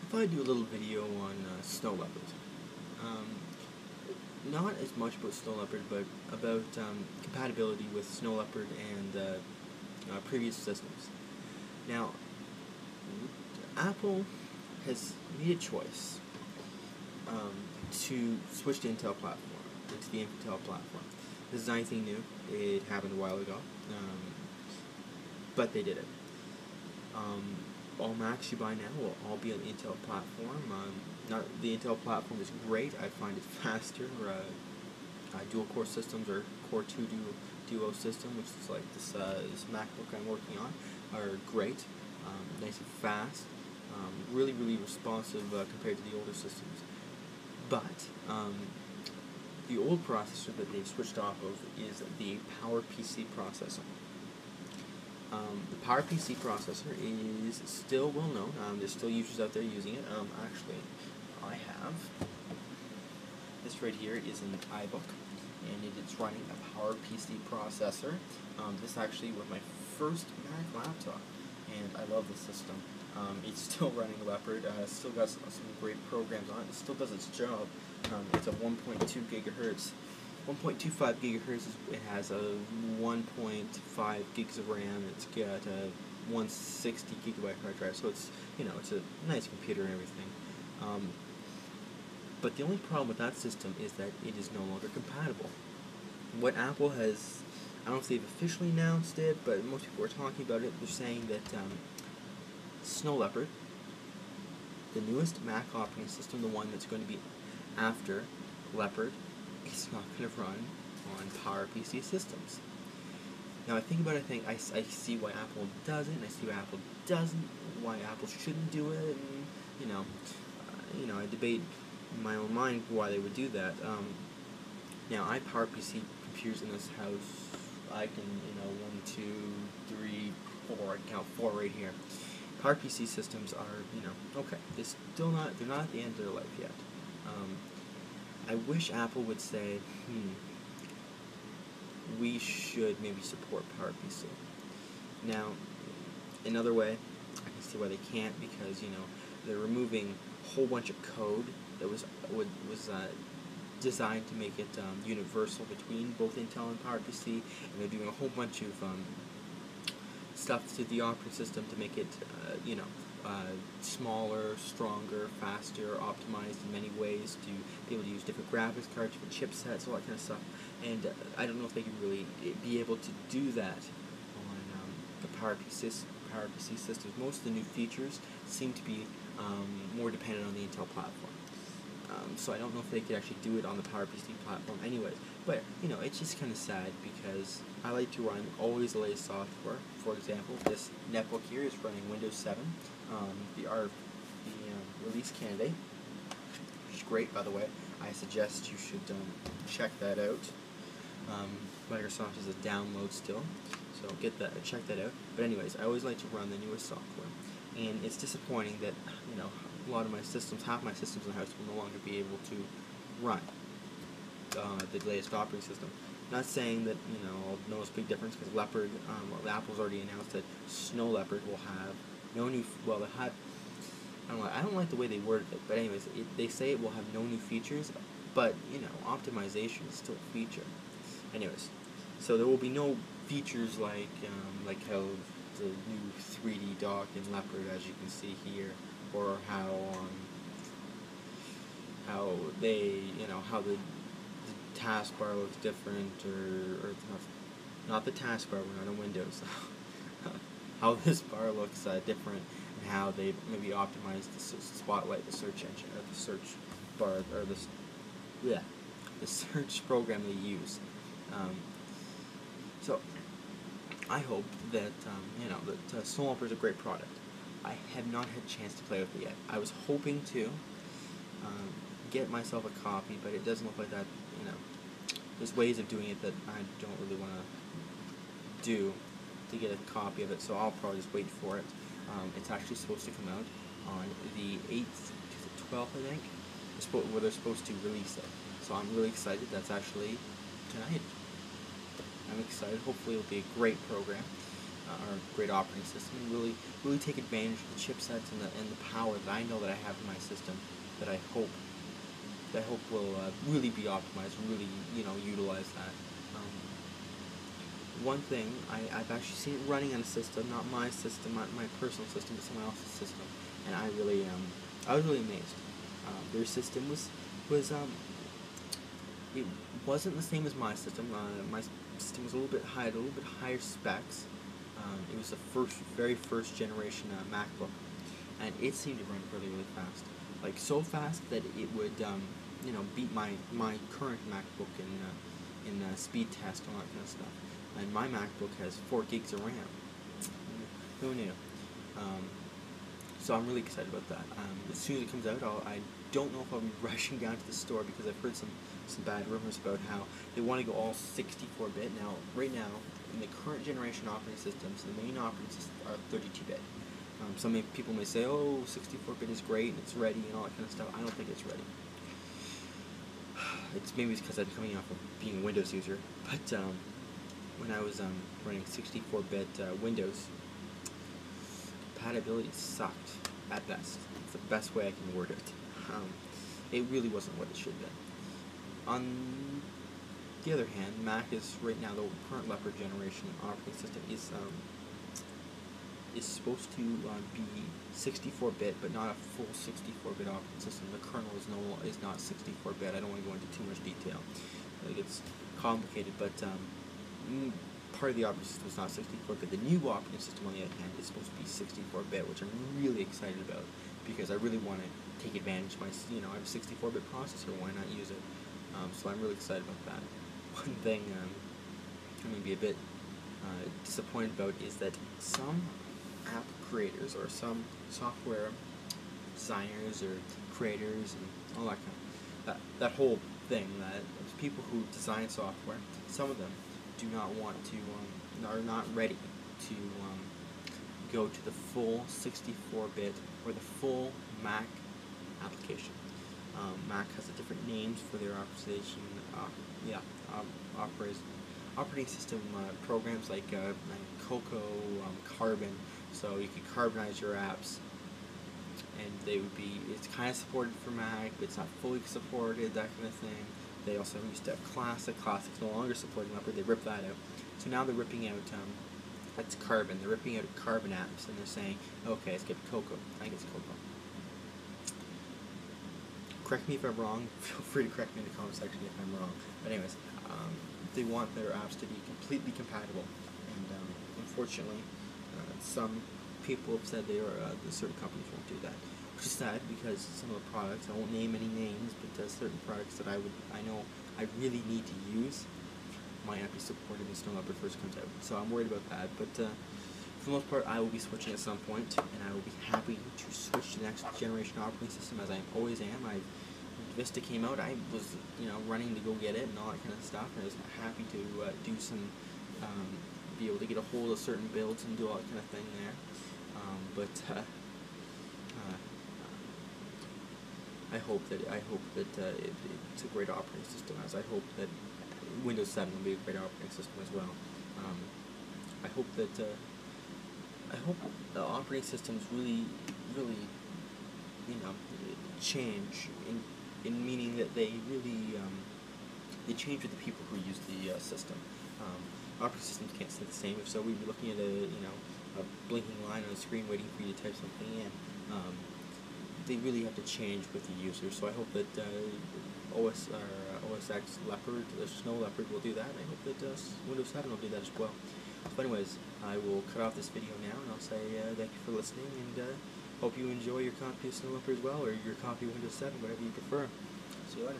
thought I'd do a little video on Snow Leopard. Not as much about Snow Leopard, but about compatibility with Snow Leopard and previous systems. Now, Apple has made a choice to switch to Intel platform, to the Intel platform. This is not anything new. It happened a while ago, but they did it. All Macs you buy now will all be on the Intel platform. The Intel platform is great. I find it faster. Dual-core systems or Core 2 Duo system, which is like this MacBook I'm working on, are great. Nice and fast. Really, really responsive compared to the older systems. But the old processor that they've switched off of is the PowerPC processor. The PowerPC processor is still well known. There's still users out there using it. Actually, I have this right here is an iBook, and it's running a PowerPC processor. This actually was my first Mac laptop, and I love the system. It's still running Leopard. Still got some great programs on it. It still does its job. It's a 1.2 gigahertz. 1.25 gigahertz. It has a 1.5 gigs of RAM. It's got a 160 gigabyte hard drive. So it's it's a nice computer and everything. But the only problem with that system is that it is no longer compatible. What Apple has, I don't know if they've officially announced it, but most people are talking about it. They're saying that Snow Leopard, the newest Mac operating system, the one that's going to be after Leopard, is not going to run on PowerPC systems. Now I think about it, I see why Apple does it, and I see why Apple doesn't, why Apple shouldn't do it, and I debate in my own mind why they would do that. Now I have PowerPC computers in this house. I can 1, 2, 3, 4. I can count 4 right here. PowerPC systems are okay. They're not at the end of their life yet. I wish Apple would say, we should maybe support PowerPC. Now, another way, I can see why they can't, because they're removing a whole bunch of code that was designed to make it universal between both Intel and PowerPC, and they're doing a whole bunch of stuff to the operating system to make it smaller, stronger, faster, optimized in many ways to be able to use different graphics cards, different chipsets, all that kind of stuff. And I don't know if they can really be able to do that on the PowerPC systems. Most of the new features seem to be more dependent on the Intel platform. So I don't know if they could actually do it on the PowerPC platform anyways. But, it's just kind of sad, because I like to run always the latest software. For example, this netbook here is running Windows 7, the release candidate, which is great, by the way. I suggest you should check that out. Microsoft is a download still, so check that out. But anyways, I always like to run the newest software, and it's disappointing that a lot of my systems, half my systems in the house, will no longer be able to run the latest operating system. Not saying that I'll notice a big difference, because Leopard, Apple's already announced that Snow Leopard will have no new. Well, I don't like the way they worded it, but anyways, they say it will have no new features, but optimization is still a feature. Anyways, so there will be no features like how the new 3D dock in Leopard, as you can see here, or how they how the taskbar looks different, or not the taskbar, we're not on Windows. How this bar looks different, and how they maybe optimized the Spotlight, the search engine, or the search bar, or the search program they use. So I hope that that Snow Leopard is a great product. I have not had a chance to play with it yet. I was hoping to get myself a copy, but it doesn't look like that. There's ways of doing it that I don't really want to do to get a copy of it, so I'll probably just wait for it. It's actually supposed to come out on the 8th to the 12th, I think, where they're supposed to release it. So I'm really excited. That's actually tonight. I'm excited. Hopefully it'll be a great program. or a great operating system, and really take advantage of the chipsets and the power that I know that I have in my system that I hope will really be optimized, really utilize that. One thing I've actually seen it running on a system, not my system, my personal system, but someone else's system, and I was really amazed. Their system was it wasn't the same as my system. My system was a little bit higher specs. It was the very first generation MacBook, and it seemed to run really fast, like so fast that it would beat my current MacBook in speed test and all that kind of stuff. And my MacBook has 4 gigs of RAM. Who knew? So I'm really excited about that. As soon as it comes out, I don't know if I'll be rushing down to the store, because I've heard some bad rumors about how they want to go all 64-bit. Now, right now, in the current generation operating systems, the main operating systems are 32-bit. Some people may say, oh, 64-bit is great and it's ready and all that kind of stuff. I don't think it's ready. Maybe it's because I'm coming off of being a Windows user, but when I was running 64-bit Windows, compatibility sucked at best. It's the best way I can word it. It really wasn't what it should have been. On the other hand, Mac is right now, the current Leopard generation operating system is supposed to be 64-bit, but not a full 64-bit operating system. The kernel is not 64-bit. I don't want to go into too much detail. It gets complicated, but part of the operating system is not 64-bit. The new operating system, on the other hand, is supposed to be 64-bit, which I'm really excited about, because I really want to take advantage of I have a 64-bit processor. Why not use it? So I'm really excited about that. One thing I'm going to be a bit disappointed about is that some app creators or some software designers or creators and all that kind of that whole thing, that people who design software, some of them do not want to are not ready to go to the full 64-bit or the full Mac application. Mac has different names for their operating system programs like Cocoa, Carbon. So you can carbonize your apps, and it's kind of supported for Mac, but it's not fully supported, that kind of thing. They also used to have Classic. Classic's no longer supporting Leopard. They ripped that out. So now they're ripping out, that's Carbon. They're ripping out Carbon apps, and they're saying, okay, let's get Cocoa. I think it's Cocoa. Correct me if I'm wrong. Feel free to correct me in the comment section if I'm wrong. But anyways, they want their apps to be completely compatible, and unfortunately, some people have said certain companies won't do that, which is sad, because some of the products, I won't name any names, but certain products that I know I really need to use might not be supported when Snow Leopard first comes out. So I'm worried about that, but for the most part, I will be switching at some point, and I will be happy to switch to the next generation operating system, as I always am. When Vista came out, I was running to go get it and all that kind of stuff, and I was happy to do some, be able to get a hold of certain builds and do all that kind of thing there. I hope that it's a great operating system, as I hope that Windows 7 will be a great operating system as well. I hope the operating systems really change in meaning that they really they change with the people who use the system. Operating systems can't stay the same. If so, we'd be looking at a blinking line on the screen waiting for you to type something in. They really have to change with the user. So I hope that OS X Leopard, Snow Leopard will do that, and I hope that Windows 7 will do that as well. So anyways, I will cut off this video now, and I'll say thank you for listening, and hope you enjoy your copy of Snow Leopard as well, or your copy of Windows 7, whatever you prefer. See you later.